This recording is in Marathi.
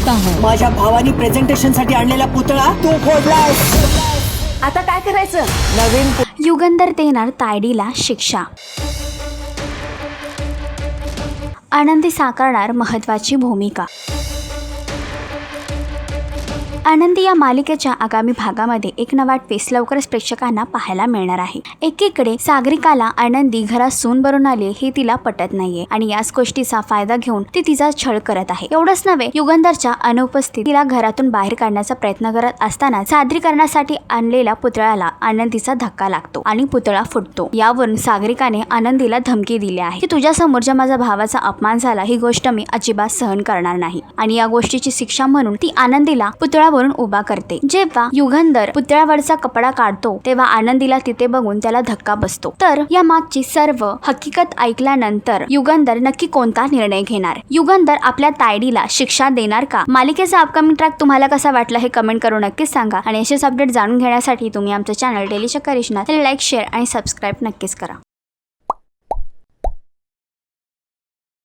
सकता हूँ। माझ्या भावानी प्रेझेंटेशन साठी आणलेला पुतळा तू फोडलास. आता काय करायचं? नवीन युगंधर देणार तायडीला शिक्षा. आनंदी साकारणार महत्त्वाची भूमिका. आनंदी या मालिकेच्या आगामी भागामध्ये एक नवा ट्विस्ट लवकरच प्रेक्षकांना पाहायला मिळणार आहे. एकीकडे सागरिकाला आनंदी घरात सून भरून आली हे तिला पटत नाहीये आणि याच गोष्टीचा फायदा घेऊन ती तिचा छळ करत आहे. एवढंच नव्हे, युगंधरच्या अनुपस्थितीत तिला घरातून बाहेर काढण्याचा प्रयत्न करत असताना सादरीकरणासाठी आणलेल्या पुतळ्याला आनंदीचा धक्का लागतो आणि पुतळा फुटतो. यावरून सागरिकाने आनंदीला धमकी दिली आहे की तुझ्या समोर ज्या माझ्या भावाचा अपमान झाला ही गोष्ट मी अजिबात सहन करणार नाही आणि या गोष्टीची शिक्षा म्हणून ती आनंदीला पुतळा वरून उभा करते. जेव्हा युगंधर पुतळ्यावरचा कपडा काढतो तेव्हा आनंदीला तिथे बघून त्याला धक्का बसतो. तर या मागची सर्व हकीकत ऐकल्यानंतर युगंधर नक्की कोणता निर्णय घेणार? युगंधर आपल्या तायडीला शिक्षा देणार का? मालिकेचा अपकमिंग ट्रॅक तुम्हाला कसा वाटला हे कमेंट करून नक्कीच सांगा आणि असेच अपडेट जाणून घेण्यासाठी तुम्ही आमचं चॅनल डेली चक्कर लाईक, शेअर आणि सबस्क्राईब नक्कीच करा.